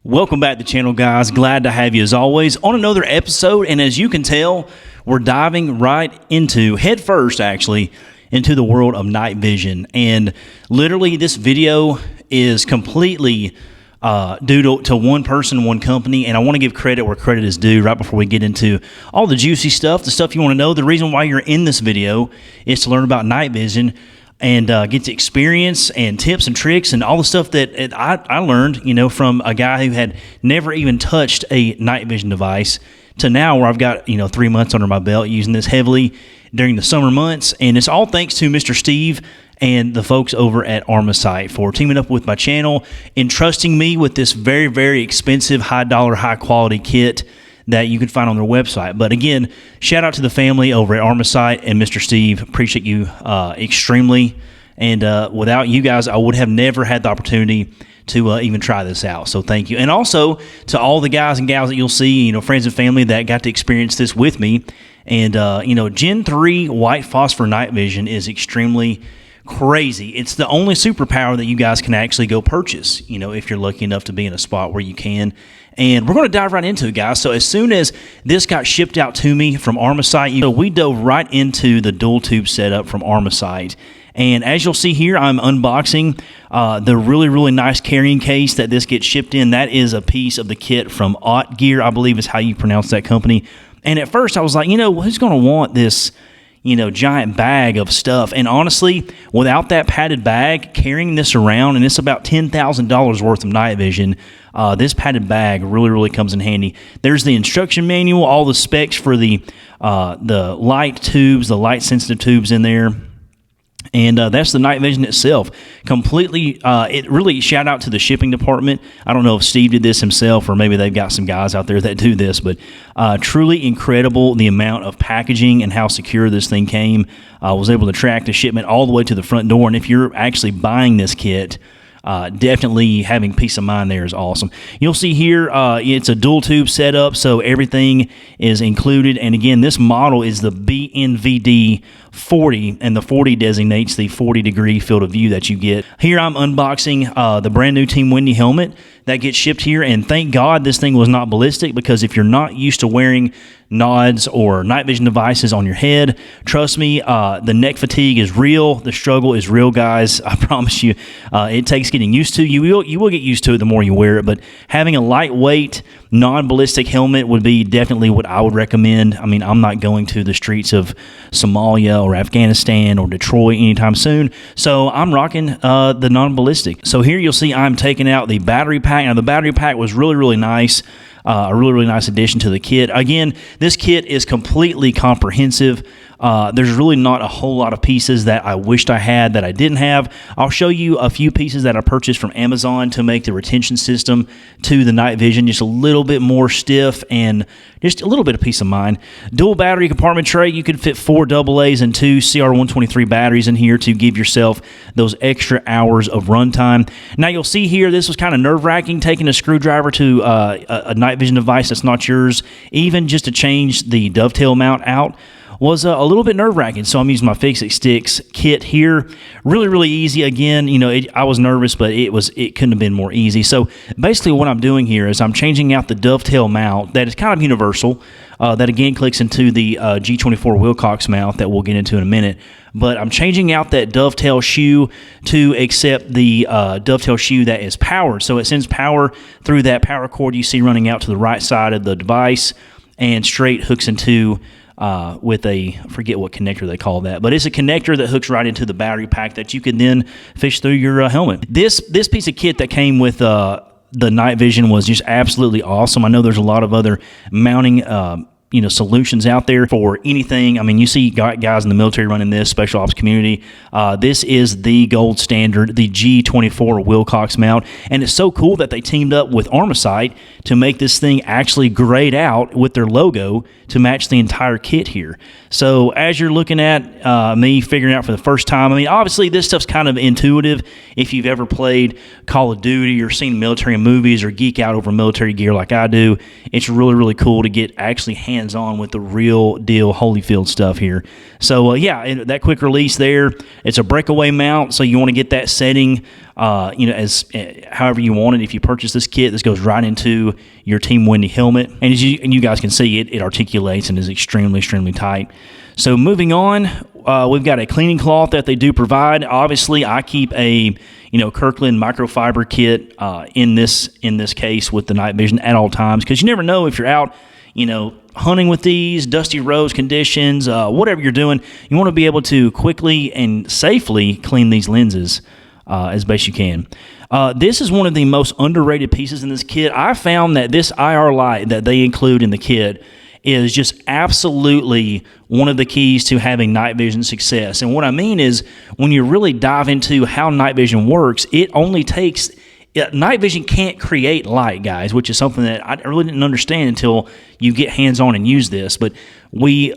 Welcome back to the channel, guys. Glad to have you as always on another episode. And as you can tell, we're diving right into, head first actually, into the world of night vision. And literally this video is completely due to one person, one company. And I want to give credit where credit is due right before we get into all the juicy stuff, the stuff you want to know. The reason why you're in this video is to learn about night vision and get to experience and tips and tricks and all the stuff that I learned, from a guy who had never even touched a night vision device to now where I've got, 3 months under my belt using this heavily during the summer months. And it's all thanks to Mr. Steve and the folks over at Armasight for teaming up with my channel, entrusting me with this very, very expensive, high dollar, high quality kit that you can find on their website. But again, shout out to the family over at Armasight and Mr. Steve. Appreciate you extremely. And without you guys, I would have never had the opportunity to even try this out. So thank you. And also to all the guys and gals that you'll see, friends and family that got to experience this with me. And, Gen 3 white phosphor night vision is extremely crazy. It's the only superpower that you guys can actually go purchase, if you're lucky enough to be in a spot where you can. And we're going to dive right into it, guys. So as soon as this got shipped out to me from Armasight, we dove right into the dual tube setup from Armasight. And as you'll see here, I'm unboxing the really, really nice carrying case that this gets shipped in. That is a piece of the kit from Ott Gear, I believe is how you pronounce that company. And at first I was like, who's going to want this giant bag of stuff? And honestly, without that padded bag, carrying this around, and it's about $10,000 worth of night vision, this padded bag really, really comes in handy. There's the instruction manual, all the specs for the light tubes, the light sensitive tubes in there. And that's the night vision itself. Completely, it really shout out to the shipping department. I don't know if Steve did this himself or maybe they've got some guys out there that do this, but truly incredible the amount of packaging and how secure this thing came. I was able to track the shipment all the way to the front door. And if you're actually buying this kit, definitely having peace of mind there is awesome. You'll see here it's a dual tube setup, so everything is included. And again, this model is the BNVD-40, and the 40 designates the 40-degree field of view that you get. Here I'm unboxing the brand new Team Wendy helmet that gets shipped here, and thank God this thing was not ballistic, because if you're not used to wearing nods or night vision devices on your head, trust me, the neck fatigue is real. The struggle is real, guys. I promise you, it takes getting used to. You will get used to it the more you wear it, but having a lightweight, non-ballistic helmet would be definitely what I would recommend. I mean, I'm not going to the streets of Somalia or Afghanistan or Detroit anytime soon, so I'm rocking the non-ballistic. So here you'll see I'm taking out the battery pack. Now, the battery pack was really, really nice. A really, really nice addition to the kit. Again, this kit is completely comprehensive. There's really not a whole lot of pieces that I wished I had that I didn't have. I'll show you a few pieces that I purchased from Amazon to make the retention system to the night vision just a little bit more stiff and just a little bit of peace of mind. Dual battery compartment tray. You could fit 4 AA's and 2 CR123 batteries in here to give yourself those extra hours of runtime. Now you'll see here, this was kind of nerve-wracking taking a screwdriver to a night vision device that's not yours, even just to change the dovetail mount out. was a little bit nerve-wracking. So I'm using my Fix-It Sticks kit here. Really, really easy. Again, I was nervous, but it couldn't have been more easy. So basically what I'm doing here is I'm changing out the dovetail mount that is kind of universal. That again clicks into the G24 Wilcox mount that we'll get into in a minute. But I'm changing out that dovetail shoe to accept the dovetail shoe that is powered. So it sends power through that power cord you see running out to the right side of the device and straight hooks into with I forget what connector they call that, but it's a connector that hooks right into the battery pack that you can then fish through your helmet. This piece of kit that came with the night vision was just absolutely awesome. I know there's a lot of other mounting solutions out there for anything. I mean, you see guys in the military running this, special ops community. This is the gold standard, the G24 Wilcox mount. And it's so cool that they teamed up with Armasight to make this thing actually grayed out with their logo to match the entire kit here. So as you're looking at me figuring out for the first time, I mean, obviously this stuff's kind of intuitive if you've ever played Call of Duty or seen military movies or geek out over military gear like I do. It's really, really cool to get actually hands-on with the real deal Holyfield stuff here. So that quick release there, it's a breakaway mount, so you want to get that setting as however you want it. If you purchase this kit, this goes right into your Team Wendy helmet, and you guys can see it articulates and is extremely, extremely tight. So moving on, we've got a cleaning cloth that they do provide. Obviously, I keep a Kirkland microfiber kit in this case with the night vision at all times, because you never know if you're out hunting with these dusty roads conditions, whatever you're doing, you want to be able to quickly and safely clean these lenses as best you can. This is one of the most underrated pieces in this kit. I found that this IR light that they include in the kit is just absolutely one of the keys to having night vision success. And what I mean is, when you really dive into how night vision works, it only takes... night vision can't create light, guys, which is something that I really didn't understand until you get hands-on and use this. But we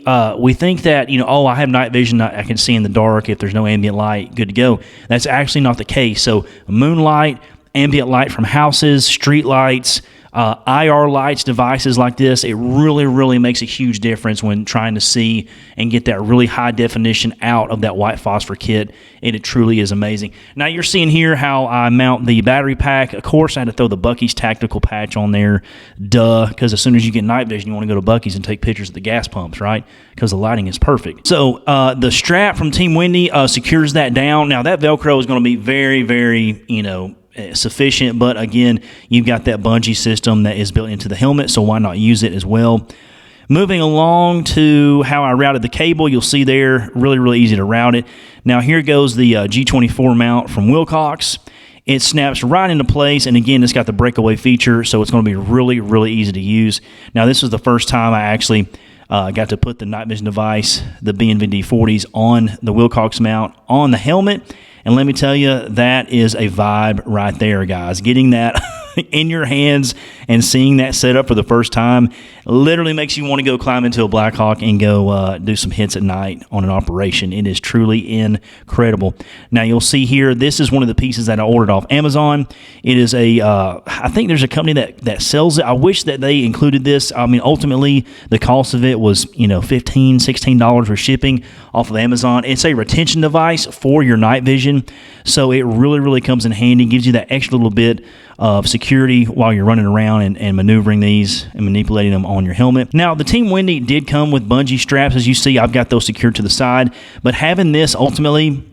think that, I have night vision, I can see in the dark if there's no ambient light, good to go. That's actually not the case. So moonlight, ambient light from houses, street lights, IR lights, devices like this, it really, really makes a huge difference when trying to see and get that really high definition out of that white phosphor kit, and it truly is amazing. Now you're seeing here how I mount the battery pack. Of course, I had to throw the Buc-ee's tactical patch on there, because as soon as you get night vision, you want to go to Buc-ee's and take pictures of the gas pumps, right? Because the lighting is perfect. So the strap from Team Wendy secures that down. Now that Velcro is going to be very, very, sufficient, but again, you've got that bungee system that is built into the helmet, so why not use it as well? Moving along to how I routed the cable, you'll see there, really, really easy to route it. Now here goes the G24 mount from Wilcox. It snaps right into place, and again, it's got the breakaway feature, so it's going to be really, really easy to use. Now this was the first time I actually got to put the night vision device, the BNVD-40’s, on the Wilcox mount on the helmet. And let me tell you, that is a vibe right there, guys. Getting that in your hands and seeing that set up for the first time literally makes you want to go climb into a Black Hawk and go do some hits at night on an operation. It is truly incredible. Now, you'll see here, this is one of the pieces that I ordered off Amazon. It is I think there's a company that sells it. I wish that they included this. I mean, ultimately, the cost of it was, $15, $16 for shipping off of Amazon. It's a retention device for your night vision, so it really, really comes in handy. Gives you that extra little bit of security while you're running around and maneuvering these and manipulating them on your helmet. Now, the Team Wendy did come with bungee straps. As you see, I've got those secured to the side, but having this ultimately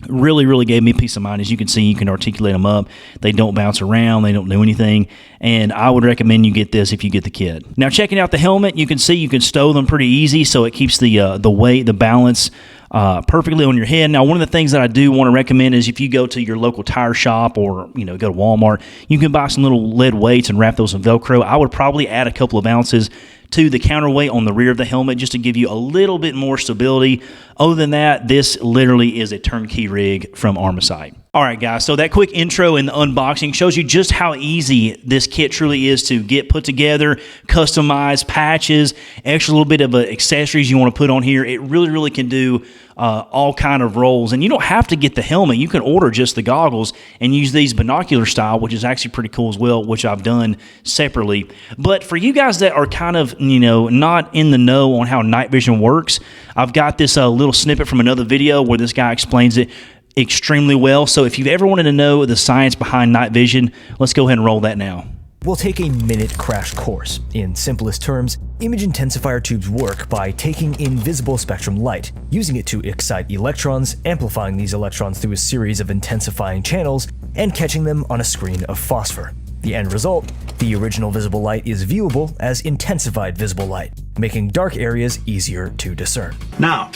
really, really gave me peace of mind. As you can see, you can articulate them up. They don't bounce around. They don't do anything. And I would recommend you get this if you get the kit. Now, checking out the helmet, you can see you can stow them pretty easy, so it keeps the weight, the balance perfectly on your head. Now, one of the things that I do want to recommend is if you go to your local tire shop or go to Walmart, you can buy some little lead weights and wrap those in Velcro. I would probably add a couple of ounces to the counterweight on the rear of the helmet just to give you a little bit more stability. Other than that, this literally is a turnkey rig from Armasight. All right, guys, so that quick intro and the unboxing shows you just how easy this kit truly is to get put together, customize, patches, extra little bit of accessories you want to put on here. It really, really can do all kind of roles. And you don't have to get the helmet. You can order just the goggles and use these binocular style, which is actually pretty cool as well, which I've done separately. But for you guys that are kind of, not in the know on how night vision works, I've got this little snippet from another video where this guy explains it extremely well. So if you've ever wanted to know the science behind night vision, let's go ahead and roll that now. We'll take a minute crash course. In simplest terms, image intensifier tubes work by taking invisible spectrum light, using it to excite electrons, amplifying these electrons through a series of intensifying channels, and catching them on a screen of phosphor. The end result, the original visible light is viewable as intensified visible light, making dark areas easier to discern. Now,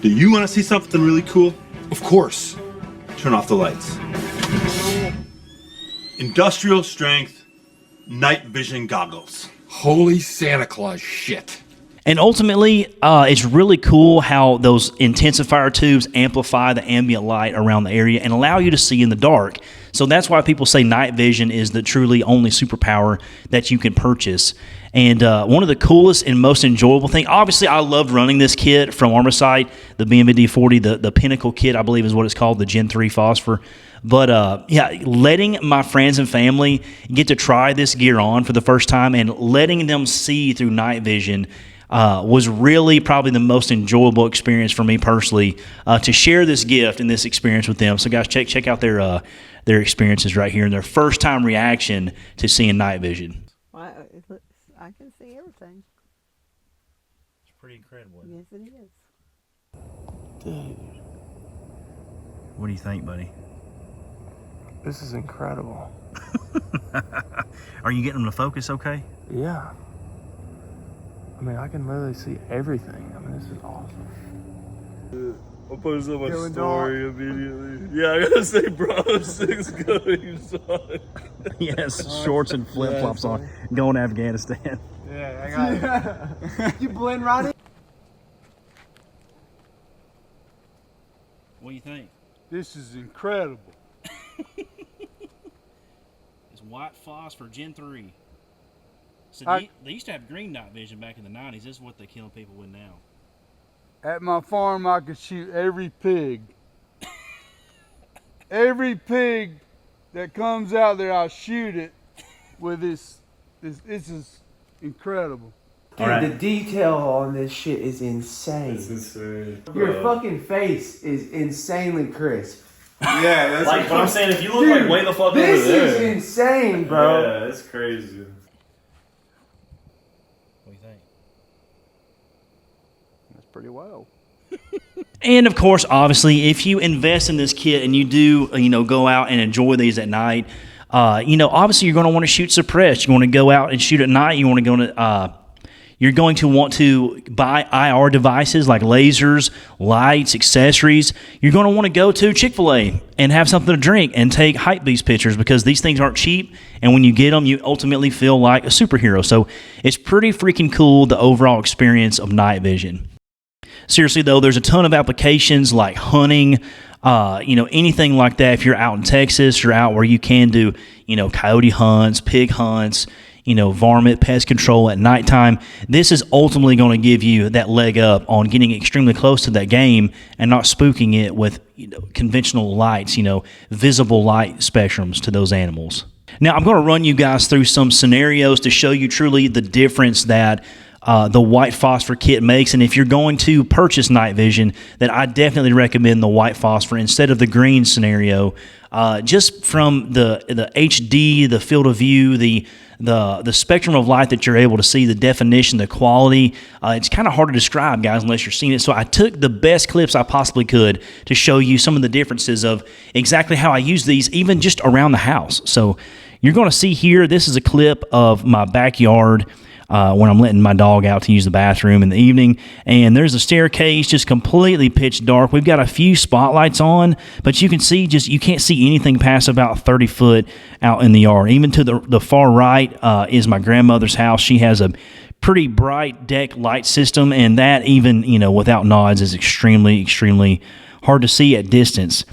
do you want to see something really cool? Of course. Turn off the lights. Industrial strength night vision goggles. Holy Santa Claus shit. And ultimately, it's really cool how those intensifier tubes amplify the ambient light around the area and allow you to see in the dark. So that's why people say night vision is the truly only superpower that you can purchase. And one of the coolest and most enjoyable thing, obviously I loved running this kit from Armasight, the BNVD-40, the Pinnacle kit, I believe is what it's called, the Gen 3 phosphor. But yeah, letting my friends and family get to try this gear on for the first time and letting them see through night vision was really probably the most enjoyable experience for me personally, to share this gift and this experience with them. So guys, check out their experiences right here and their first time reaction to seeing night vision. Well, I can see everything. It's pretty incredible. Yes, it is. Dude, What do you think, buddy? this is incredible. Are you getting them to focus okay? Yeah. I mean, I can literally see everything. I mean, this is awesome. I'll post on my story immediately. Yeah, I gotta say, bro, 6 going son. Yes, shorts and flip-flops on, going to Afghanistan. Yeah, I got it. You blend right in. What do you think? This is incredible. It's white phosphor Gen 3. So they used to have green night vision back in the 90s. This is what they kill people with now. At my farm, I could shoot every pig. Every pig that comes out there, I'll shoot it with this. This is incredible. Dude, the detail on this shit is insane. It's insane. Your fucking face is insanely crisp. Yeah, that's Like, but I'm saying, if you look Dude, like way the fuck over This there. is insane, bro. Yeah, it's crazy. What do you think? That's pretty wild. And of course, obviously, if you invest in this kit and you do, go out and enjoy these at night, obviously you're going to want to shoot suppressed. You want to go out and shoot at night. You want to go to, you're going to want to buy IR devices like lasers, lights, accessories. You're going to want to go to Chick-fil-A and have something to drink and take hypebeast pictures because these things aren't cheap. And when you get them, you ultimately feel like a superhero. So it's pretty freaking cool, the overall experience of night vision. Seriously, though, there's a ton of applications like hunting, anything like that. If you're out in Texas or out where you can do, coyote hunts, pig hunts, varmint, pest control at nighttime, this is ultimately going to give you that leg up on getting extremely close to that game and not spooking it with conventional lights, visible light spectrums to those animals. Now, I'm going to run you guys through some scenarios to show you truly the difference that the white phosphor kit makes. And if you're going to purchase night vision, then I definitely recommend the white phosphor instead of the green scenario. Just from the HD, the field of view, the spectrum of light that you're able to see, the definition, the quality, it's kind of hard to describe, guys, unless you're seeing it. So I took the best clips I possibly could to show you some of the differences of exactly how I use these, even just around the house. So you're going to see here, this is a clip of my backyard when I'm letting my dog out to use the bathroom in the evening. And there's a staircase just completely pitch dark. We've got a few spotlights on, but you can see you can't see anything past about 30 foot out in the yard. Even to the far right is my grandmother's house. She has a pretty bright deck light system, and that even, without nods is extremely, extremely hard to see at distance.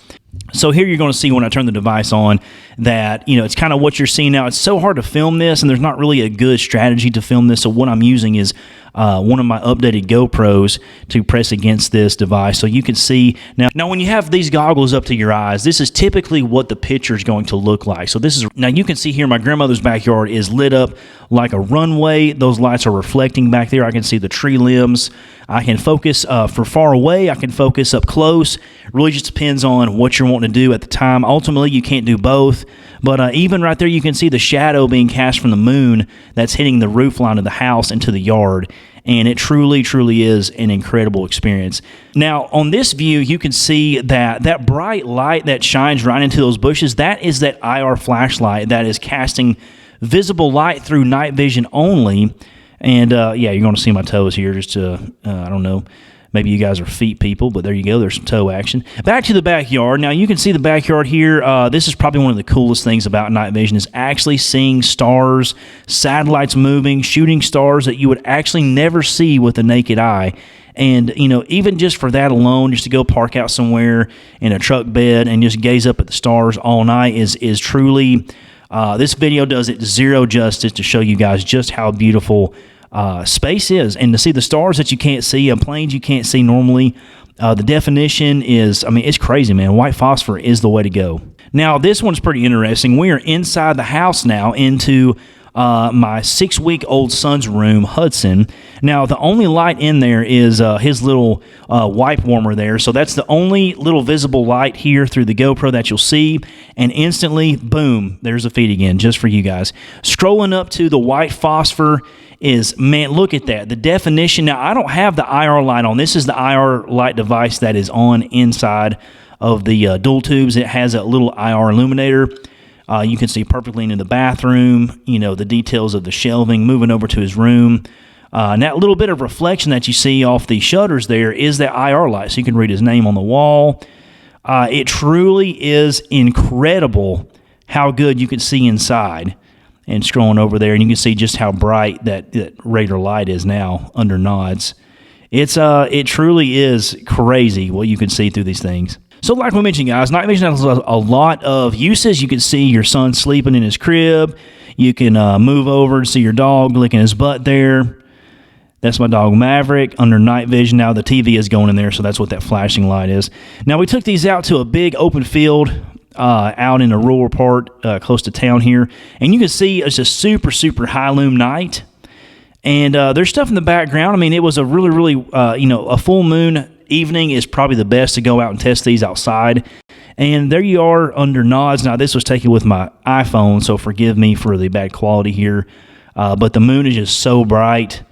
So here you're going to see when I turn the device on that, it's kind of what you're seeing now. It's so hard to film this, and there's not really a good strategy to film this. So what I'm using is one of my updated GoPros to press against this device. So you can see now when you have these goggles up to your eyes, this is typically what the picture is going to look like. So now you can see here my grandmother's backyard is lit up like a runway. Those lights are reflecting back there. I can see the tree limbs. I can focus for far away. I can focus up close. Really just depends on what you're wanting to do at the time. Ultimately, you can't do both. But even right there, you can see the shadow being cast from the moon that's hitting the roof line of the house into the yard. And it truly, truly is an incredible experience. Now, on this view, you can see that bright light that shines right into those bushes, that is that IR flashlight that is casting visible light through night vision only. And yeah, you're going to see my toes here just to, I don't know, maybe you guys are feet people, but there you go. There's some toe action. Back to the backyard. Now, you can see the backyard here. This is probably one of the coolest things about night vision is actually seeing stars, satellites moving, shooting stars that you would actually never see with the naked eye. And, even just for that alone, just to go park out somewhere in a truck bed and just gaze up at the stars all night is truly, this video does it zero justice to show you guys just how beautiful space is, and to see the stars that you can't see and planes you can't see normally. The definition is, it's crazy, man. White phosphor is the way to go. Now, this one's pretty interesting. We are inside the house now into my 6-week-old son's room, Hudson. Now, the only light in there is his little wipe warmer there. So that's the only little visible light here through the GoPro that you'll see. And instantly, boom, there's the feed again, just for you guys. Scrolling up to the white phosphor is, man, look at that. The definition. Now, I don't have the IR light on. This is the IR light device that is on inside of the dual tubes. It has a little IR illuminator. You can see perfectly into the bathroom, the details of the shelving, moving over to his room. And that little bit of reflection that you see off the shutters there is that IR light, so you can read his name on the wall. It truly is incredible how good you can see inside. And scrolling over there, and you can see just how bright that radar light is now under nods. It truly is crazy what you can see through these things. So like we mentioned, guys, night vision has a lot of uses. You can see your son sleeping in his crib. You can move over and see your dog licking his butt there. That's my dog Maverick under night vision. Now the TV is going in there, so that's what that flashing light is. Now we took these out to a big open field out in a rural part close to town here, and you can see it's a super, super high loom night, and there's stuff in the background. It was a really, really, a full moon evening is probably the best to go out and test these outside. And there you are under nods. Now this was taken with my iPhone, so forgive me for the bad quality here, but the moon is just so bright.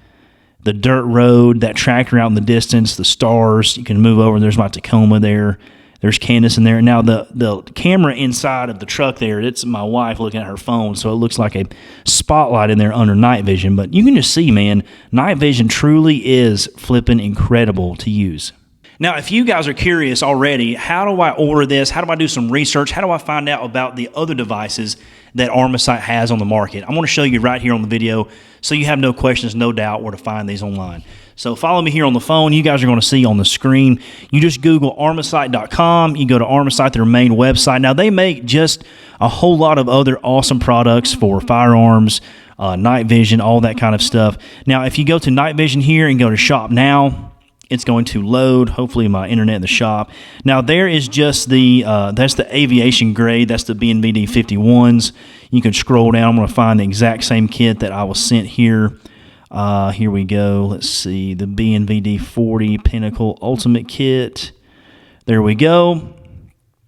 The dirt road, that tractor out in the distance, the stars, you can move over. There's my Tacoma there. There's Candace in there. Now, the camera inside of the truck there, it's my wife looking at her phone, so it looks like a spotlight in there under night vision. But you can just see, man, night vision truly is flipping incredible to use. Now, if you guys are curious already, how do I order this? How do I do some research? How do I find out about the other devices that Armasight has on the market? I'm going to show you right here on the video so you have no questions, no doubt where to find these online. So follow me here on the phone. You guys are going to see on the screen. You just Google Armasight.com. You go to Armasight, their main website. Now, they make just a whole lot of other awesome products for firearms, night vision, all that kind of stuff. Now, if you go to night vision here and go to shop now, it's going to load, hopefully, my internet in the shop. Now, there is just that's the aviation grade. That's the BNVD-40’s. You can scroll down. I'm going to find the exact same kit that I was sent here. Here we go. Let's see. The BNVD-40 Pinnacle Ultimate Kit. There we go.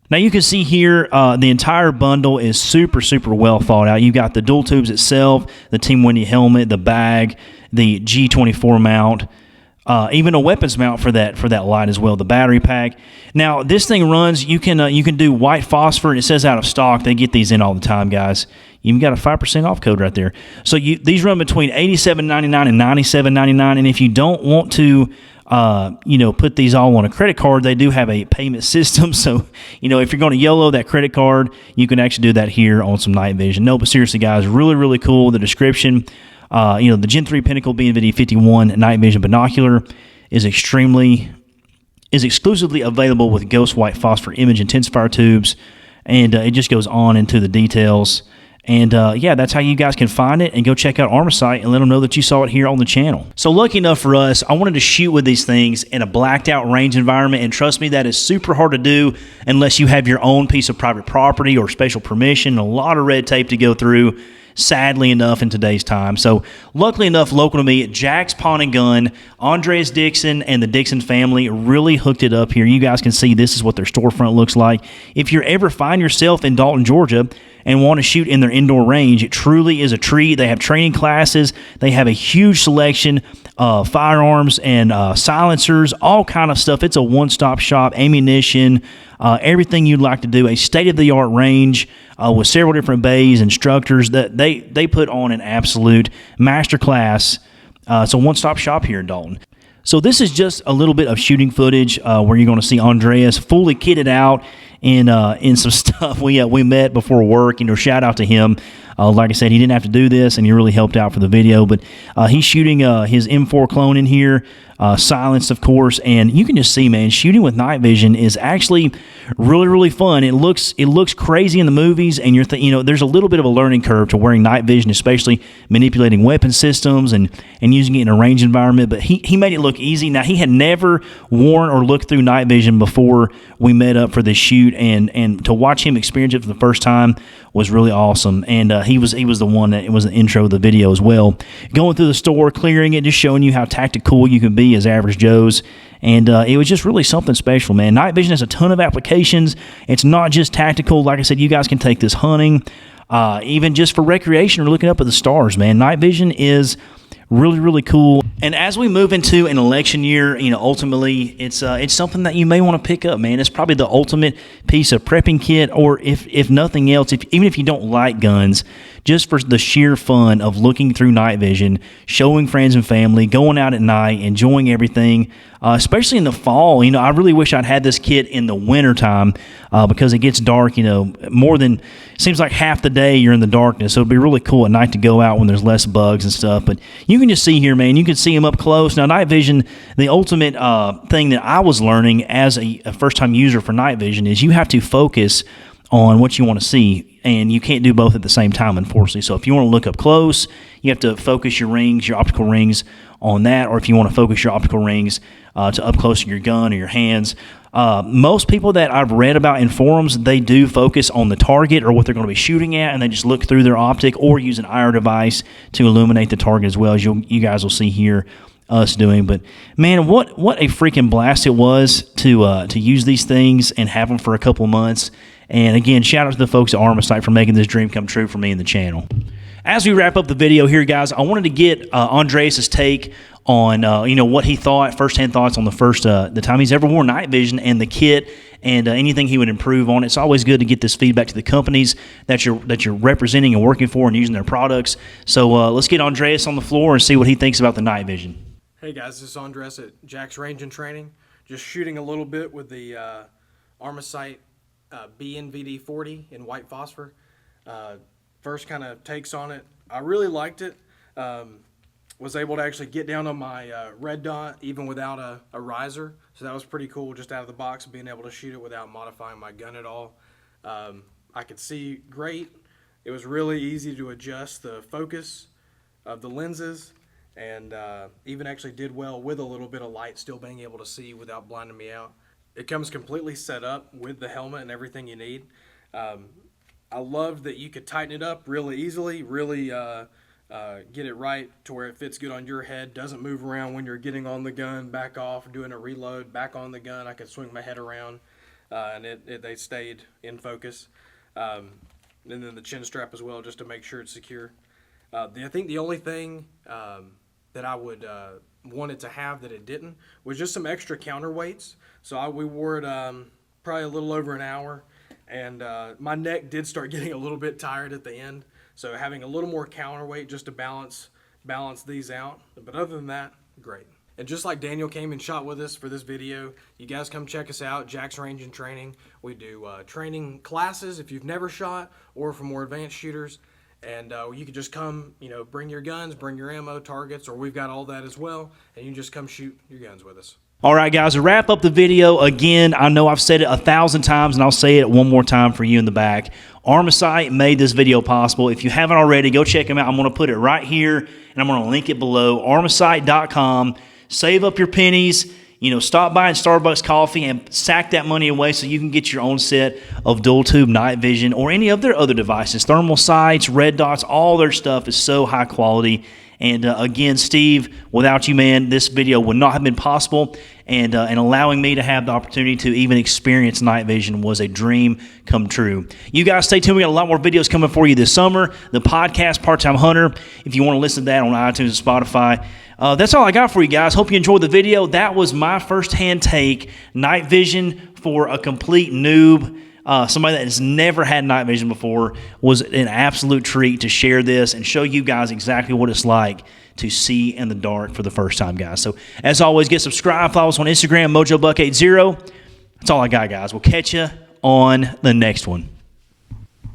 Now, you can see here the entire bundle is super, super well thought out. You've got the dual tubes itself, the Team Wendy helmet, the bag, the G24 mount, even a weapons mount for that light as well, the battery pack. Now, this thing runs, you can do white phosphor, and it says out of stock. They get these in all the time, guys. You even got a 5% off code right there. So these run between $87.99 and $97.99, and if you don't want to put these all on a credit card, they do have a payment system. So, if you're going to YOLO that credit card, you can actually do that here on some night vision. No, but seriously, guys, really, really cool. The description, the Gen 3 Pinnacle BNVD-51 night vision binocular is extremely is exclusively available with Ghost White Phosphor Image Intensifier tubes, and it just goes on into the details. And yeah, that's how you guys can find it, and go check out Armasight and let them know that you saw it here on the channel. So lucky enough for us, I wanted to shoot with these things in a blacked out range environment, and trust me, that is super hard to do unless you have your own piece of private property or special permission. A lot of red tape to go through, sadly enough, in today's time. So luckily enough, local to me, Jack's Pawn and Gun, Andreas Dixon and the Dixon family really hooked it up here. You guys can see this is what their storefront looks like. If you ever find yourself in Dalton, Georgia, and want to shoot in their indoor range, it truly is a treat. They have training classes. They have a huge selection of firearms and silencers, all kind of stuff. It's a one-stop shop, ammunition, everything you'd like to do. A state-of-the-art range with several different bays, instructors. That they put on an absolute master class. It's a one-stop shop here in Dalton. So this is just a little bit of shooting footage where you're going to see Andreas fully kitted out in some stuff we met before work. Shout out to him. Like I said, he didn't have to do this, and he really helped out for the video. But he's shooting his M4 clone in here, silenced, of course. And you can just see, man, shooting with night vision is actually really, really fun. It looks crazy in the movies, and there's a little bit of a learning curve to wearing night vision, especially manipulating weapon systems and using it in a range environment. But he made it look easy. Now, he had never worn or looked through night vision before we met up for this shoot, and to watch him experience it for the first time was really awesome. And he was the one that was the intro of the video as well. Going through the store, clearing it, just showing you how tactical you can be as average Joes. And it was just really something special, man. Night vision has a ton of applications. It's not just tactical. Like I said, you guys can take this hunting, even just for recreation or looking up at the stars, man. Night vision is really, really cool. And as we move into an election year, ultimately, it's something that you may want to pick up, man. It's probably the ultimate piece of prepping kit, or if nothing else, even if you don't like guns, just for the sheer fun of looking through night vision, showing friends and family, going out at night, enjoying everything, especially in the fall. I really wish I'd had this kit in the wintertime because it gets dark, more than, seems like half the day you're in the darkness. So it'd be really cool at night to go out when there's less bugs and stuff. But you can just see here, man, you can see them up close. Now, night vision, the ultimate thing that I was learning as a first-time user for night vision is you have to focus on what you want to see, and you can't do both at the same time, unfortunately. So if you want to look up close, you have to focus your optical rings on that, or if you want to focus your optical rings to up close to your gun or your hands. Most people that I've read about in forums, they do focus on the target or what they're going to be shooting at, and they just look through their optic or use an IR device to illuminate the target, as well as you guys will see here us doing. But man, what a freaking blast it was to use these things and have them for a couple months. And again, shout out to the folks at Armasight for making this dream come true for me and the channel. As we wrap up the video here, guys, I wanted to get Andreas' take on what he thought, firsthand thoughts on the time he's ever worn night vision and the kit, and anything he would improve on. It's always good to get this feedback to the companies that you're representing and working for and using their products. So let's get Andreas on the floor and see what he thinks about the night vision. Hey guys, this is Andres at Jack's Range and Training. Just shooting a little bit with the Armasight BNVD-40 in white phosphor. First kind of takes on it. I really liked it. Was able to actually get down on my red dot even without a riser. So that was pretty cool, just out of the box, being able to shoot it without modifying my gun at all. I could see great. It was really easy to adjust the focus of the lenses, and even actually did well with a little bit of light, still being able to see without blinding me out. It comes completely set up with the helmet and everything you need. I loved that you could tighten it up really easily, really get it right to where it fits good on your head, doesn't move around when you're getting on the gun, back off, doing a reload, back on the gun. I could swing my head around, and they stayed in focus. And then the chin strap as well, just to make sure it's secure. I think the only thing that I would wanted to have that it didn't was just some extra counterweights. So we wore it probably a little over an hour, and my neck did start getting a little bit tired at the end. So having a little more counterweight just to balance these out. But other than that, great. And just like Daniel came and shot with us for this video, you guys come check us out, Jack's Range and Training. We do training classes if you've never shot, or for more advanced shooters. And you can just come, bring your guns, bring your ammo, targets, or we've got all that as well, and you can just come shoot your guns with us. All right, guys, to wrap up the video, again, I know I've said it 1,000 times, and I'll say it one more time for you in the back. Armasight made this video possible. If you haven't already, go check them out. I'm going to put it right here, and I'm going to link it below, armasight.com. Save up your pennies. Stop buying Starbucks coffee and sack that money away so you can get your own set of dual tube night vision or any of their other devices. Thermal sights, red dots, all their stuff is so high quality. And again, Steve, without you, man, this video would not have been possible. And allowing me to have the opportunity to even experience night vision was a dream come true. You guys stay tuned. We got a lot more videos coming for you this summer. The podcast, Part-Time Hunter, if you want to listen to that on iTunes and Spotify. That's all I got for you guys. Hope you enjoyed the video. That was my first-hand take, night vision for a complete noob. Somebody that has never had night vision before. Was an absolute treat to share this and show you guys exactly what it's like to see in the dark for the first time, guys. So, as always, get subscribed. Follow us on Instagram, MojoBuck80. That's all I got, guys. We'll catch you on the next one.